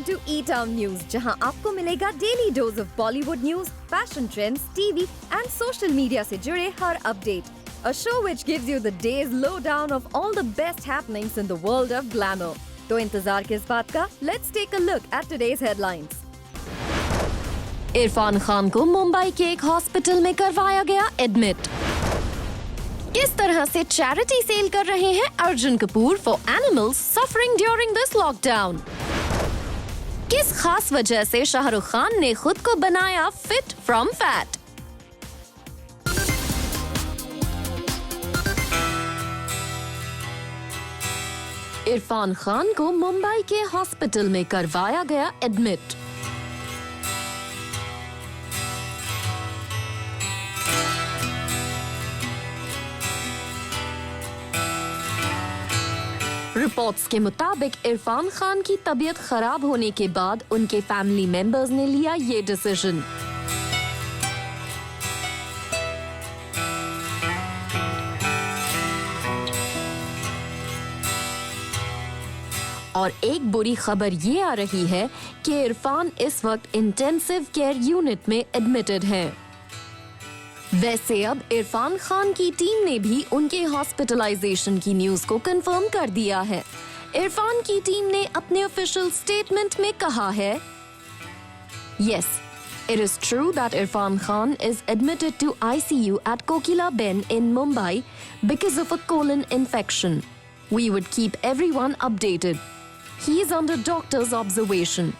to E-Town News, जहां आपको मिलेगा daily dose of Bollywood news, fashion trends, TV and social media से जुड़े हर update. A show which gives you the day's lowdown of all the best happenings in the world of glamour. तो इंतजार किस बात का? Let's take a look at today's headlines. Irfan Khan को मुंबई के एक हॉस्पिटल में करवाया गया एडमिट. किस तरह से चैरिटी सेल कर रहे हैं Arjun Kapoor for animals suffering during this lockdown. किस खास वजह से शाहरुख खान ने खुद को बनाया fit from fat. Irfan Khan को मुंबई के हॉस्पिटल में करवाया गया एडमिट. रिपोर्ट्स के मुताबिक इरफान खान की तबीयत खराब होने के बाद उनके फैमिली मेंबर्स ने लिया ये डिसीजन. और एक बुरी खबर ये आ रही है कि इरफान इस वक्त इंटेंसिव केयर यूनिट में एडमिटेड हैं. वैसे अब इरफान खान की टीम ने भी उनके हॉस्पिटलाइजेशन की न्यूज को कंफर्म कर दिया है. इरफान की टीम ने अपने ऑफिशियल स्टेटमेंट में कहा है, Yes, it is true that Irfan Khan is admitted to ICU at Kokila Ben in Mumbai because of a colon infection. We would keep everyone updated. He is under doctor's observation.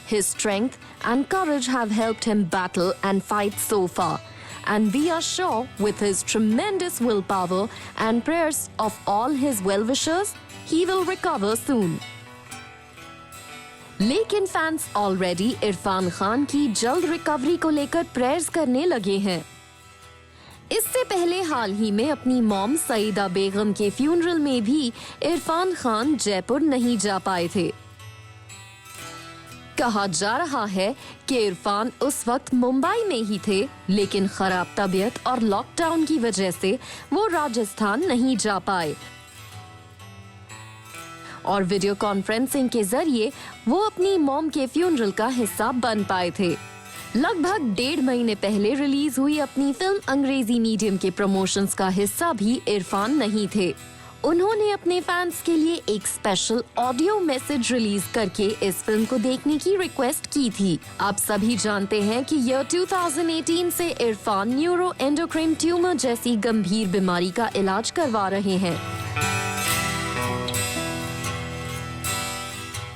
His strength and courage have helped him battle and fight so far. And we are sure with his tremendous willpower and prayers of all his well-wishers, he will recover soon. लेकिन fans already Irfan Khan की जल्द recovery को लेकर prayers करने लगे हैं. इससे पहले हाल ही में अपनी मॉम सईदा बेगम के फ्यूनरल में भी इरफान खान जयपुर नहीं जा पाए थे. कहा जा रहा है कि इरफान उस वक्त मुंबई में ही थे, लेकिन खराब तबीयत और लॉकडाउन की वजह से वो राजस्थान नहीं जा पाए और वीडियो कॉन्फ्रेंसिंग के जरिए वो अपनी मॉम के फ्यूनरल का हिस्सा बन पाए थे. लगभग 1.5 महीने पहले रिलीज हुई अपनी फिल्म अंग्रेजी मीडियम के प्रमोशंस का हिस्सा भी इरफान नहीं थे. उन्होंने अपने फैंस के लिए एक स्पेशल ऑडियो मैसेज रिलीज करके इस फिल्म को देखने की रिक्वेस्ट की थी. आप सभी जानते हैं कि ईयर 2018 से इरफान न्यूरो एंडोक्राइन ट्यूमर जैसी गंभीर बीमारी का इलाज करवा रहे हैं.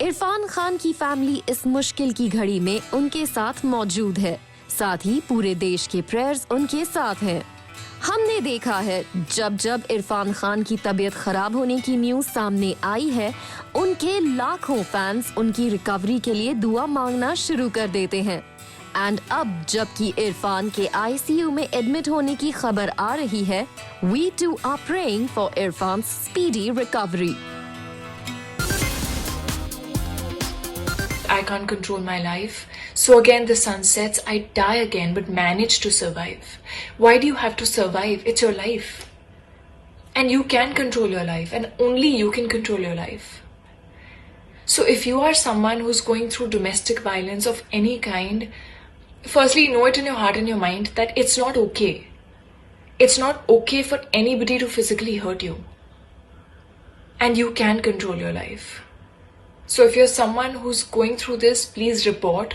इरफान खान की फैमिली इस मुश्किल की घड़ी में उनके साथ मौजूद है. साथ ही पूरे देश के प्रेयर्स उनके साथ हैं. हमने देखा है जब जब इरफान खान की तबीयत खराब होने की न्यूज सामने आई है, उनके लाखों फैंस उनकी रिकवरी के लिए दुआ मांगना शुरू कर देते हैं. एंड अब जबकि इरफान के आईसीयू में एडमिट होने की खबर आ रही है, we too are praying for Irfan speedy recovery. I can't control my life. So again the sun sets, I die again but manage to survive. Why do you have to survive? It's your life. And you can control your life and only you can control your life. So if you are someone who's going through domestic violence of any kind, firstly know it in your heart and your mind that it's not okay. It's not okay for anybody to physically hurt you. And you can control your life. So if you're someone who's going through this, please report.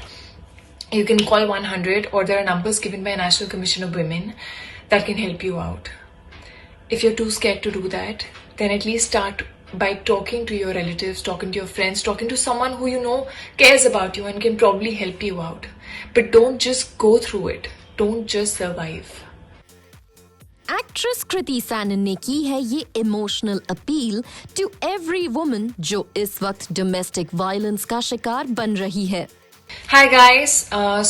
You can call 100 or there are numbers given by National Commission of Women that can help you out. If you're too scared to do that, then at least start by talking to your relatives, talking to your friends, talking to someone who you know cares about you and can probably help you out. But don't just go through it. Don't just survive. Actress Kriti Sanon ने की है ये emotional appeal to every woman जो इस वक्त domestic violence का शिकार बन रही है. Hi guys,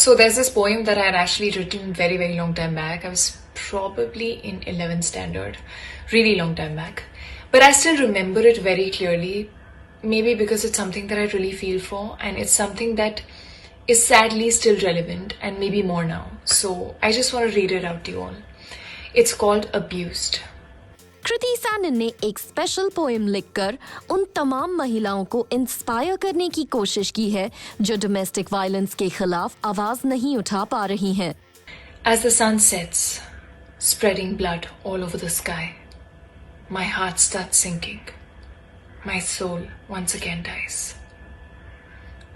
so there's this poem that I had actually written very long time back. I was probably in 11th standard, really long time back. But I still remember it very clearly, maybe because it's something that I really feel for and it's something that is sadly still relevant and maybe more now. So I just want to read it out to you all. It's called Abused. कृति सैनन ने एक special poem लिखकर उन तमाम महिलाओं को inspire करने की कोशिश की है जो डोमेस्टिक वायलेंस के खिलाफ आवाज नहीं उठा पा रही हैं। As the sun sets, spreading blood all over the sky, my heart starts sinking. My soul once again dies.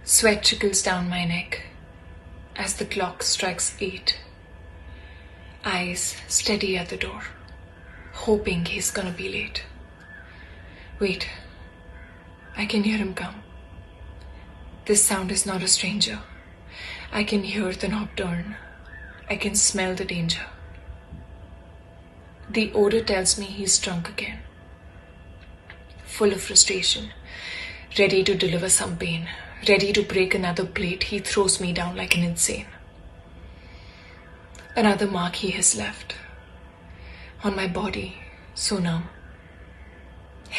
Sweat trickles down my neck as the clock strikes 8. Eyes steady at the door, hoping he's gonna be late. Wait, I can hear him come. This sound is not a stranger. I can hear the knob turn. I can smell the danger. The odor tells me he's drunk again. Full of frustration, ready to deliver some pain, ready to break another plate, he throws me down like an insane. Another mark he has left on my body, so numb,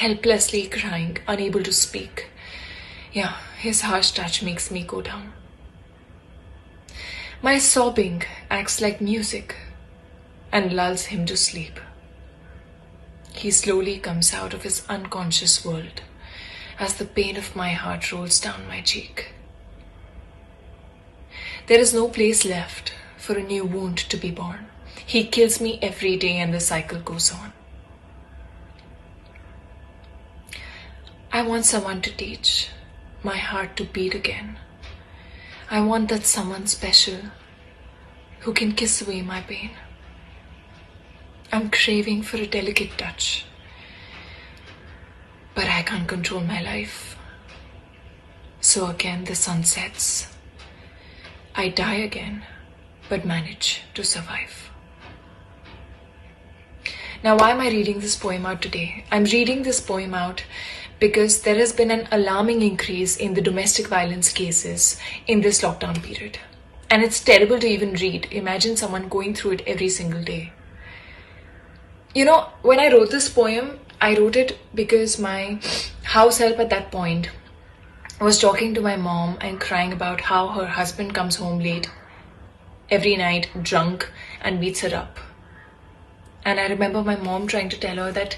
helplessly crying, unable to speak. Yeah, his harsh touch makes me go down. My sobbing acts like music and lulls him to sleep. He slowly comes out of his unconscious world as the pain of my heart rolls down my cheek. There is no place left for a new wound to be born. He kills me every day and the cycle goes on. I want someone to teach my heart to beat again. I want that someone special who can kiss away my pain. I'm craving for a delicate touch, but I can't control my life. So again the sun sets. I die again, but manage to survive. Now, why am I reading this poem out today? I'm reading this poem out because there has been an alarming increase in the domestic violence cases in this lockdown period. And it's terrible to even read. Imagine someone going through it every single day. You know, when I wrote this poem, I wrote it because my house help at that point was talking to my mom and crying about how her husband comes home late every night, drunk, and beats her up. And I remember my mom trying to tell her that,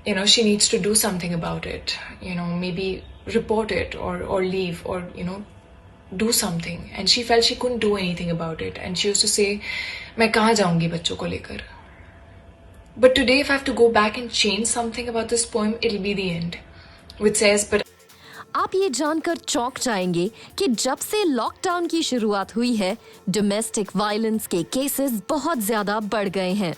you know, she needs to do something about it. You know, maybe report it or leave or, you know, do something. And she felt she couldn't do anything about it. And she used to say, मैं कहाँ जाऊँगी बच्चों को लेकर? But today, if I have to go back and change something about this poem, it'll be the end, which says, but आप ये जानकर चौंक जाएंगे कि जब से लॉकडाउन की शुरुआत हुई है, डोमेस्टिक वायलेंस के केसेस बहुत ज्यादा बढ़ गए हैं।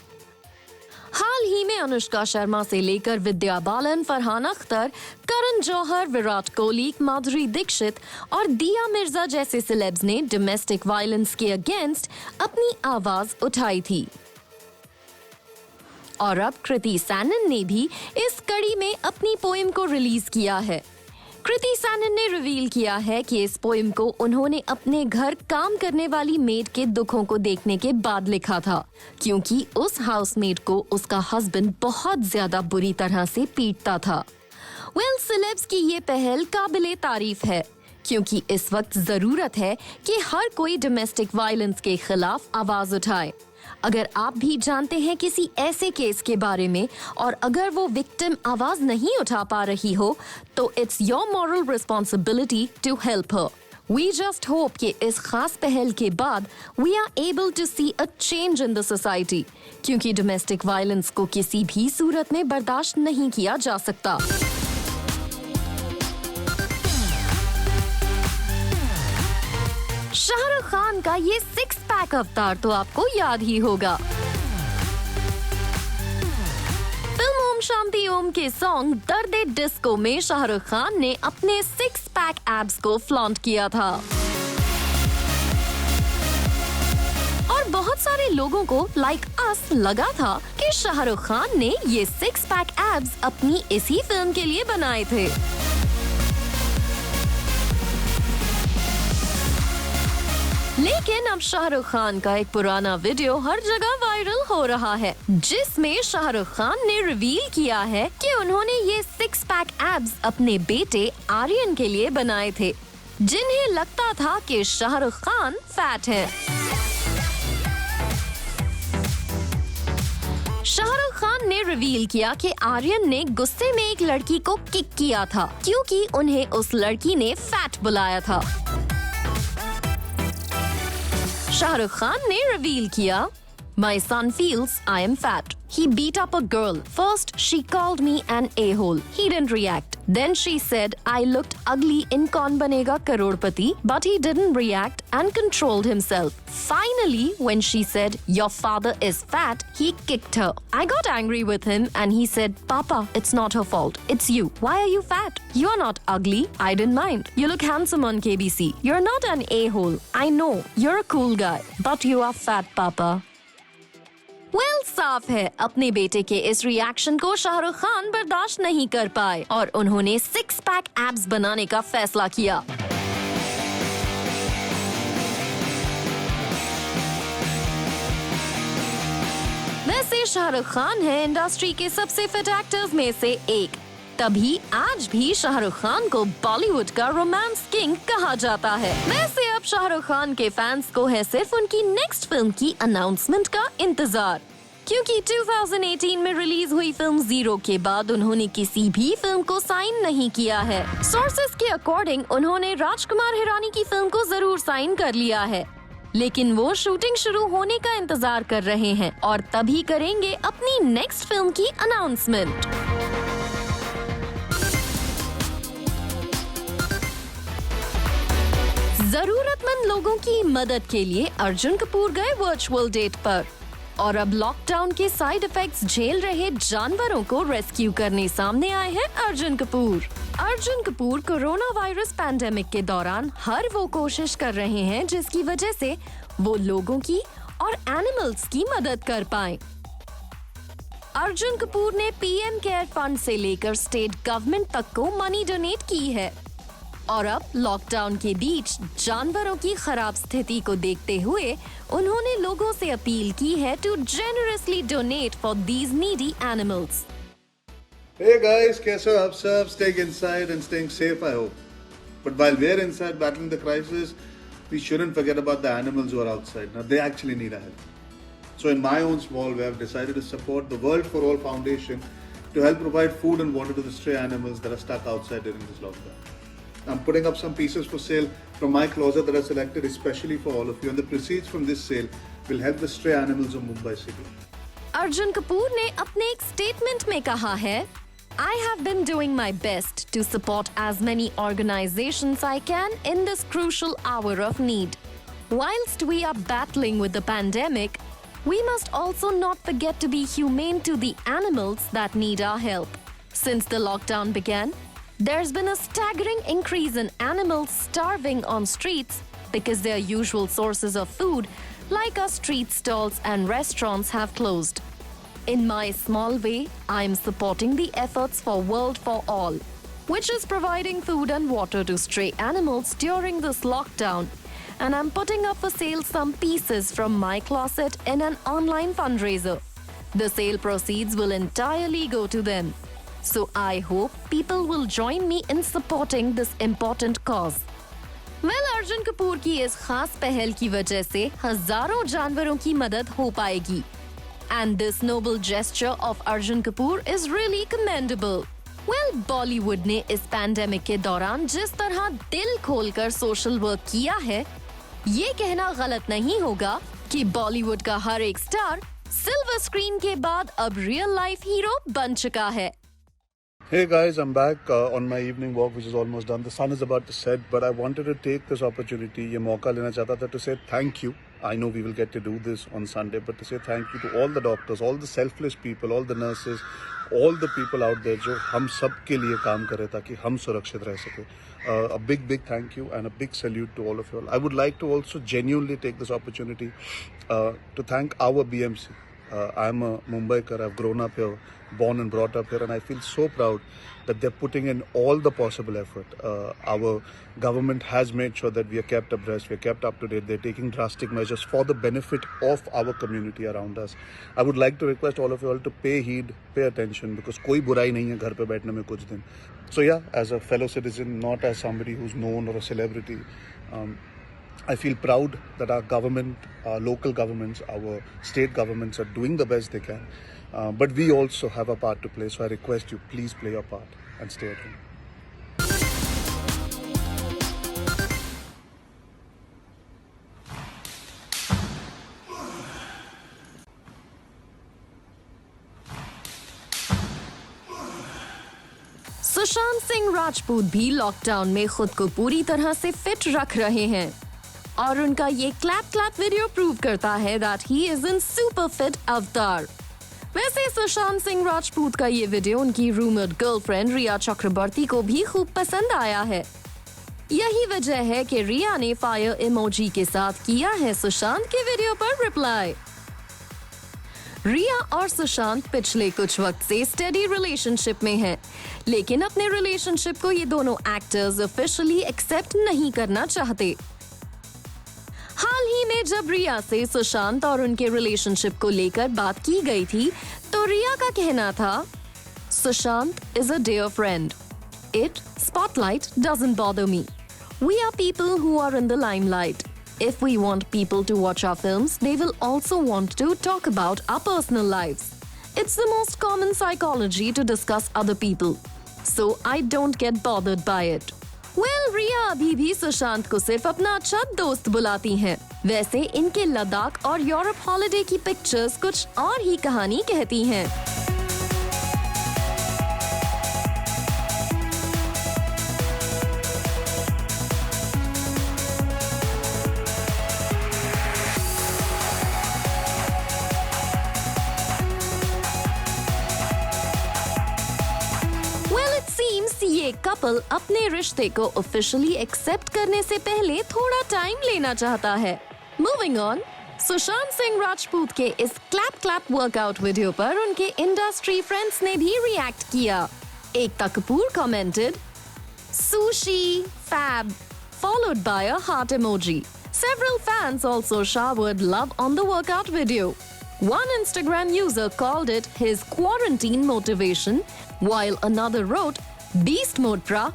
हाल ही में अनुष्का शर्मा से लेकर विद्या बालन, फरहान अख्तर, करण जौहर, विराट कोहली, माधुरी दीक्षित और दिया मिर्जा जैसे सेलेब्स ने डोमेस्टिक वायलेंस के अगेंस्ट अपनी आवाज उठाई थी। और अब कृति सैनन ने भी इस कड़ी में अपनी पोएम को रिलीज किया है। कृति सैनन ने रिवील किया है कि इस पोएम को उन्होंने अपने घर काम करने वाली मेड के दुखों को देखने के बाद लिखा था, क्योंकि उस हाउसमेड को उसका हस्बैंड बहुत ज्यादा बुरी तरह से पीटता था। सेलेब्स की ये पहल काबिले तारीफ है, क्योंकि इस वक्त जरूरत है कि हर कोई डोमेस्टिक वायलेंस के खिलाफ आवाज उठाए। अगर आप भी जानते हैं किसी ऐसे केस के बारे में और अगर वो विक्टिम आवाज नहीं उठा पा रही हो, तो it's your moral responsibility to help her. We just hope कि इस खास पहल के बाद we are able to see a change in the society, क्योंकि डोमेस्टिक वायलेंस को किसी भी सूरत में बर्दाश्त नहीं किया जा सकता। शाहरुख खान का ये 6 पैक अवतार तो आपको याद ही होगा। फिल्म ओम शांति ओम के सॉन्ग दर्द डिस्को में शाहरुख खान ने अपने 6 पैक एब्स को फ्लॉन्ट किया था और बहुत सारे लोगों को लाइक अस लगा था कि शाहरुख खान ने ये 6 पैक एब्स अपनी इसी फिल्म के लिए बनाए थे। लेकिन अब शाहरुख खान का एक पुराना वीडियो हर जगह वायरल हो रहा है, जिसमें शाहरुख खान ने रिवील किया है कि उन्होंने ये 6 पैक एब्स अपने बेटे आर्यन के लिए बनाए थे, जिन्हें लगता था कि शाहरुख खान फैट हैं। शाहरुख खान ने रिवील किया कि आर्यन ने गुस्से में एक लड़की को किक किया था क्योंकि उन्हें उस लड़की ने फैट बुलाया था। शाहरुख खान ने रिवील किया, My son feels I am fat. He beat up a girl. First, she called me an a-hole. He didn't react. Then she said I looked ugly in Kaun Banega Karodpati, but he didn't react and controlled himself. Finally, when she said, Your father is fat, he kicked her. I got angry with him and he said, Papa, it's not her fault. It's you. Why are you fat? You're not ugly. I didn't mind. You look handsome on KBC. You're not an a-hole. I know. You're a cool guy. But you are fat, Papa. साफ है अपने बेटे के इस reaction को शाहरुख खान बर्दाश्त नहीं कर पाए और उन्होंने 6 पैक एब्स बनाने का फैसला किया। वैसे शाहरुख खान है इंडस्ट्री के सबसे फिट एक्टर्स में से एक, तभी आज भी शाहरुख खान को बॉलीवुड का रोमांस किंग कहा जाता है। वैसे अब शाहरुख खान के फैंस को है सिर्फ उनकी नेक्स्ट फिल्म की अनाउंसमेंट का इंतजार, क्योंकि 2018 में रिलीज हुई फिल्म जीरो के बाद उन्होंने किसी भी फिल्म को साइन नहीं किया है। सोर्सेस के अकॉर्डिंग उन्होंने राजकुमार हिरानी की फिल्म को जरूर साइन कर लिया है, लेकिन वो शूटिंग शुरू होने का इंतजार कर रहे हैं और तभी करेंगे अपनी नेक्स्ट फिल्म की अनाउंसमेंट। जरूरतमंद लोगों की मदद के लिए अर्जुन कपूर गए वर्चुअल डेट पर और अब लॉकडाउन के साइड इफेक्ट्स झेल रहे जानवरों को रेस्क्यू करने सामने आए हैं Arjun Kapoor. Arjun Kapoor corona virus pandemic के दौरान हर वो कोशिश कर रहे हैं जिसकी वजह से वो लोगों की और एनिमल्स की मदद कर पाएं। अर्जुन कपूर ने पीएम केयर फंड से लेकर स्टेट गवर्नमेंट तक को मनी डोनेट की है और अब लॉकडाउन के बीच जानवरों की खराब स्थिति को देखते हुए उन्होंने लोगों से अपील की है to generously donate for these needy animals. Hey guys, कैसे हो आप सब? Staying inside and staying safe, I hope. But while we're inside battling the crisis, we shouldn't forget about the animals who are outside. Now they actually need our help. So in my own small way, I've decided to support the World for All Foundation to help provide food and water to the stray animals that are stuck outside during this lockdown. I'm putting up some pieces for sale from my closet that I selected especially for all of you, and the proceeds from this sale will help the stray animals of Mumbai city. Arjun Kapoor ने अपने एक statement में कहा है, I have been doing my best to support as many organizations I can in this crucial hour of need. Whilst we are battling with the pandemic, we must also not forget to be humane to the animals that need our help. Since the lockdown began, there's been a staggering increase in animals starving on streets because their usual sources of food, like our street stalls and restaurants, have closed. In my small way, I'm supporting the efforts for World for All, which is providing food and water to stray animals during this lockdown. And I'm putting up for sale some pieces from my closet in an online fundraiser. The sale proceeds will entirely go to them. So I hope people will join me in supporting this important cause. Well, Arjun Kapoor की इस खास पहल की वजह से हजारों जानवरों की मदद हो पाएगी. And this noble gesture of Arjun Kapoor is really commendable. Well, Bollywood ने इस पैंडेमिक के दौरान जिस तरह दिल खोलकर सोशल वर्क किया है, ये कहना गलत नहीं होगा कि बॉलीवुड का हर एक स्टार सिल्वर स्क्रीन के बाद अब रियल लाइफ हीरो बन चुका है. Hey guys, I'm back on my evening walk, which is almost done. The sun is about to set, but I wanted to take this opportunity, ये मौका लेना चाहता था to say thank you. I know we will get to do this on Sunday, but to say thank you to all the doctors, all the selfless people, all the nurses, all the people out there जो हम सब के लिए काम कर रहे ताकि हम सुरक्षित रह सके. A big thank you and a big salute to all of you all. I would like to also genuinely take this opportunity to thank our BMC. I'm a Mumbaiker. I've grown up here, born and brought up here, and I feel so proud that they're putting in all the possible effort. Our government has made sure that we are kept abreast, we are kept up to date. They're taking drastic measures for the benefit of our community around us. I would like to request all of you all to pay heed, pay attention, because कोई बुराई नहीं है घर पे बैठने में कुछ दिन. So yeah, as a fellow citizen, not as somebody who's known or a celebrity, I feel proud that our government, our local governments, our state governments are doing the best they can. But we also have a part to play, so I request you, please play your part and stay at home. Sushant Singh Rajput भी lockdown में खुद को पूरी तरह से fit रख रहे हैं और उनका ये क्लैप क्लैप वीडियो प्रूव करता है that he is in super fit अवतार। वैसे सुशांत सिंह राजपूत का ये वीडियो उनकी रूमर्ड गर्लफ्रेंड रिया चक्रवर्ती को भी खूब पसंद आया है। यही वजह है कि रिया ने फायर इमोजी के साथ किया है सुशांत के वीडियो पर रिप्लाई। रिया और सुशांत पिछले कुछ वक्त से स्टेडी रिलेशनशिप में हैं, लेकिन अपने रिलेशनशिप को ये दोनों एक्टर्स ऑफिशियली एक्सेप्ट नहीं करना चाहते। हाल ही में जब रिया से सुशांत और उनके रिलेशनशिप को लेकर बात की गई थी, तो रिया का कहना था, Sushant is a dear friend. It spotlight doesn't bother me. We are people who are in the limelight. If we want people to watch our films, they will also want to talk about our personal lives. It's the most common psychology to discuss other people. So I don't get bothered by it. Well, रिया अभी भी सुशांत को सिर्फ अपना अच्छा दोस्त बुलाती हैं। वैसे इनके लद्दाख और यूरोप हॉलिडे की पिक्चर्स कुछ और ही कहानी कहती हैं। ये कपल अपने रिश्ते को ऑफिशियली एक्सेप्ट करने से पहले थोड़ा टाइम लेना चाहता है। मूविंग ऑन, सुशांत सिंह राजपूत के इस क्लैप क्लैप वर्कआउट वीडियो पर उनके इंडस्ट्री फ्रेंड्स ने भी रिएक्ट किया। Ekta Kapoor commented, "Sushi, fab," followed by a heart emoji. Several fans also showered love on the workout video. One Instagram user called it his quarantine motivation, while another wrote, "Beast mode, brah."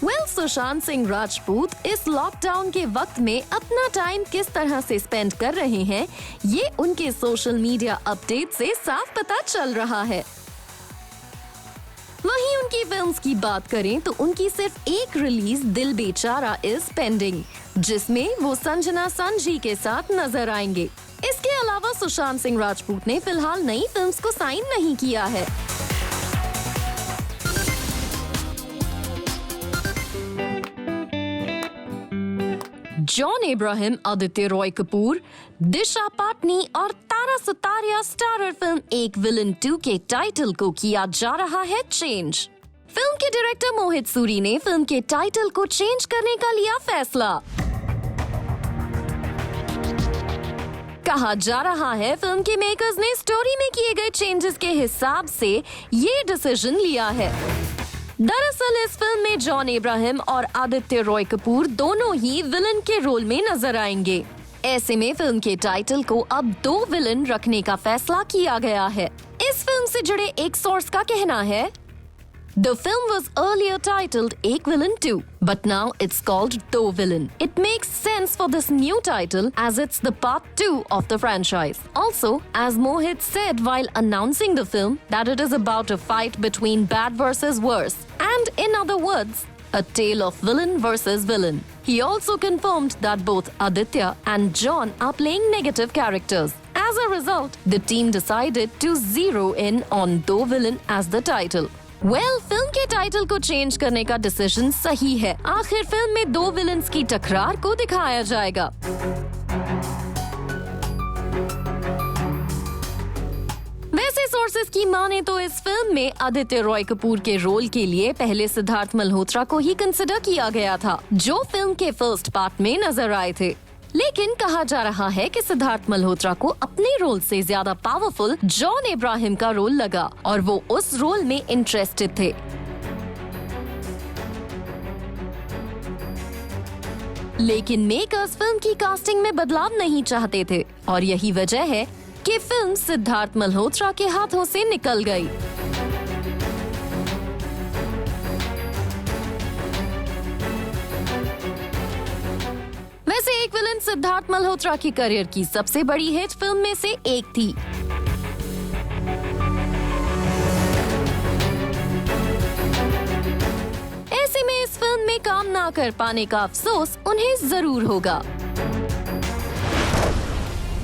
Well, Sushant Singh Rajput इस lockdown के वक्त में अपना time किस तरह से spend कर रहे हैं, ये उनके सोशल मीडिया अपडेट से साफ पता चल रहा है। वहीं उनकी फिल्म्स की बात करें तो उनकी सिर्फ एक रिलीज दिल बेचारा इज पेंडिंग, जिसमें वो संजना संजी के साथ नजर आएंगे। इसके अलावा सुशांत सिंह राजपूत ने फिलहाल नई फिल्म्स को साइन नहीं किया है। जॉन अब्राहम, आदित्य रॉय कपूर, दिशा पाटनी और तारा सुतारिया स्टारर फिल्म एक विलन 2 के टाइटल को किया जा रहा है चेंज। फिल्म के डायरेक्टर मोहित सूरी ने फिल्म के टाइटल को चेंज करने का लिया फैसला। कहा जा रहा है फिल्म के मेकर्स ने स्टोरी में किए गए चेंजेस के हिसाब से ये डिसीजन लिया है। दरअसल इस फिल्म में जॉन अब्राहम और आदित्य रॉय कपूर दोनों ही विलन के रोल में नजर आएंगे। ऐसे में फिल्म के टाइटल को अब 2 विलन रखने का फैसला किया गया है। इस फिल्म से जुड़े एक सोर्स का कहना है, The film was earlier titled Ek Villain 2, but now it's called Do Villain. It makes sense for this new title as it's the part 2 of the franchise. Also, as Mohit said while announcing the film, that it is about a fight between bad versus worse, and in other words, a tale of villain versus villain. He also confirmed that both Aditya and John are playing negative characters. As a result, the team decided to zero in on Do Villain as the title. Film के title को change करने का decision सही है। आखिर film में 2 villains की टकरार को दिखाया जाएगा। वैसे सोर्सेज की माने तो इस फिल्म में आदित्य रॉय कपूर के रोल के लिए पहले सिद्धार्थ मल्होत्रा को ही कंसिडर किया गया था, जो फिल्म के फर्स्ट पार्ट में नजर आए थे। लेकिन कहा जा रहा है कि सिद्धार्थ मल्होत्रा को अपने रोल से ज्यादा पावरफुल जॉन अब्राहम का रोल लगा और वो उस रोल में इंटरेस्टेड थे। लेकिन मेकर्स फिल्म की कास्टिंग में बदलाव नहीं चाहते थे और यही वजह है कि फिल्म सिद्धार्थ मल्होत्रा के हाथों से निकल गई। सिद्धार्थ मल्होत्रा के करियर की सबसे बड़ी हिट फिल्म में से एक थी। ऐसे में इस फिल्म में काम ना कर पाने का अफसोस उन्हें जरूर होगा।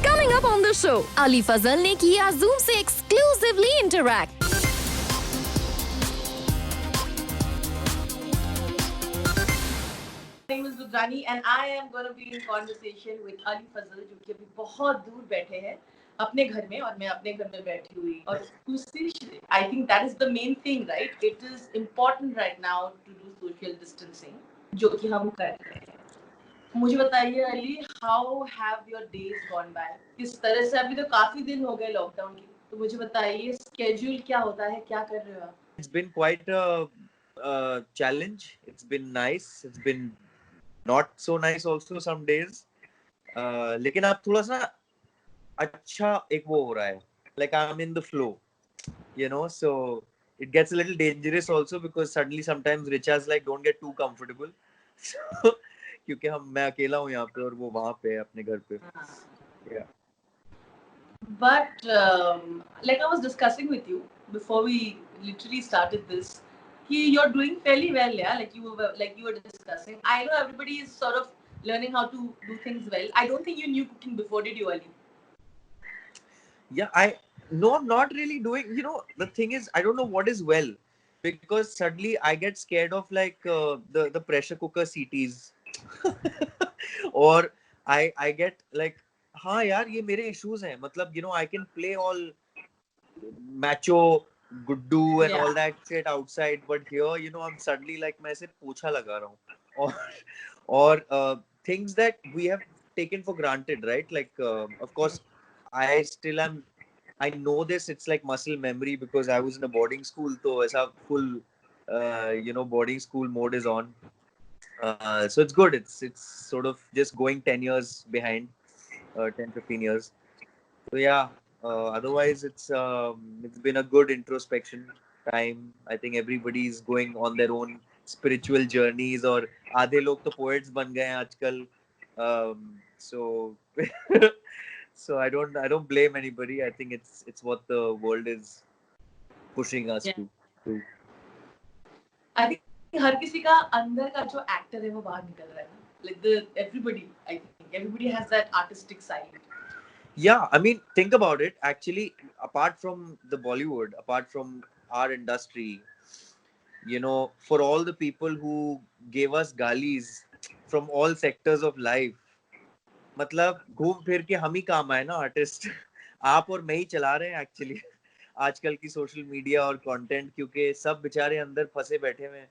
Coming up on the show, Ali Fazal ने किया Zoom से exclusively interact। My name is Rudrani and I am going to be in conversation with Ali Fazal जो कि अभी बहुत दूर बैठे हैं अपने घर में और मैं अपने घर में बैठी हुई और I think that is the main thing, right? It is important right now to do social distancing जो कि हम कर रहे हैं। मुझे बताइए Ali, how have your days gone by? किस तरह से, अभी तो काफी दिन हो गए लॉकडाउन के, तो मुझे बताइए स्केड्यूल क्या होता है, क्या कर रहे हो आप? It's been quite a challenge. It's been nice. It's been not so nice also some days. लेकिन अब थोड़ा सा अच्छा एक वो हो रहा है. Like I'm in the flow, you know. So it gets a little dangerous also because suddenly sometimes Richa's like don't get too comfortable. So क्योंकि मैं अकेला हूँ यहाँ पे और वो वहाँ पे है अपने घर पे. Yeah. But like I was discussing with you before we literally started this, you're doing fairly well, yeah. Like you were discussing. I know everybody is sort of learning how to do things well. I don't think you knew cooking before, did you, Ali? Yeah, I'm not really doing. You know, the thing is, I don't know what is well because suddenly I get scared of like the pressure cooker CTs, or I get like. हाँ यार ये मेरे issues हैं मतलब you know I can play all macho guddu and all that shit outside but here you know I'm suddenly like मैं ऐसे पोछा लगा रहा हूँ और things that we have taken for granted, right? Like of course I still am, I know this, it's like muscle memory because I was in a boarding school तो ऐसा full you know boarding school mode is on, so it's good, it's sort of just going 10 years behind. 10-15 years. So yeah, otherwise it's been a good introspection time. I think everybody is going on their own spiritual journeys और आधे लोग तो poets बन गए हैं आजकल. So so I don't blame anybody. I think it's what the world is pushing us to. I think हर किसी का अंदर का जो actor है वो बाहर निकल रहा है. Like everybody, I think. Everybody has that artistic side. Yeah, I mean, think about it. Actually, apart from the Bollywood, apart from our industry, you know, for all the people who gave us galis from all sectors of life, मतलब घूम फिर के हम ही काम आए ना artist. आप और मैं ही चला रहे हैं एक्चुअली आजकल की सोशल मीडिया और कंटेंट क्योंकि सब बेचारे अंदर फंसे बैठे हुए हैं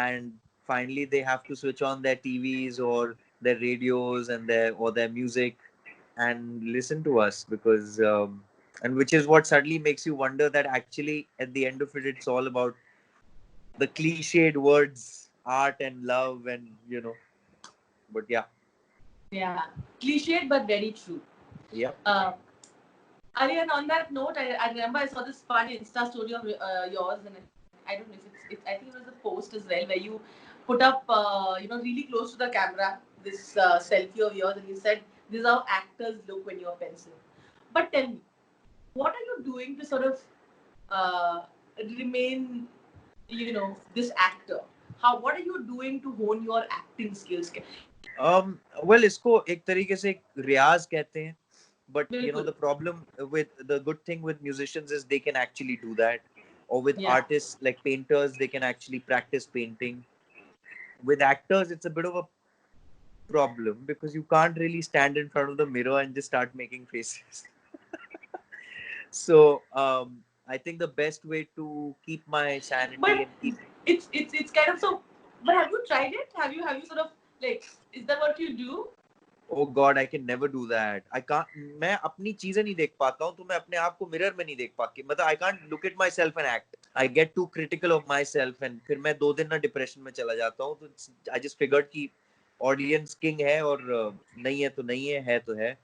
and finally they have to switch on their TVs or their radios and their music and listen to us because and which is what suddenly makes you wonder that actually at the end of it it's all about the cliched words art and love and you know but yeah Cliched but very true. Ali, and on that note, I remember I saw this funny Insta story of yours and I don't know if it's I think it was a post as well where you put up you know really close to the camera this selfie of yours and you said this is how actors look when you're pencil. But tell me, what are you doing to sort of remain you know this actor? What are you doing to hone your acting skills? Well इसको एक तरीके से रियाज कहते हैं but you know the problem with the good thing with musicians is they can actually do that, or with artists like painters they can actually practice painting. With actors it's a bit of a problem because you can't really stand in front of the mirror and just start making faces. So I think the best way to keep my sanity but and keep it's kind of so. But have you tried it? Have you sort of like is that what you do? Oh God, I can never do that. I can't. मैं अपनी चीजें नहीं देख पाता हूँ तो मैं अपने आप को मिरर में नहीं देख पाती. मतलब I can't look at myself and act. I get too critical of myself and फिर मैं 2 दिन ना डिप्रेशन में चला जाता हूँ. तो I just figured कि ऑडियंस किंग है और नहीं है तो नहीं है तो है.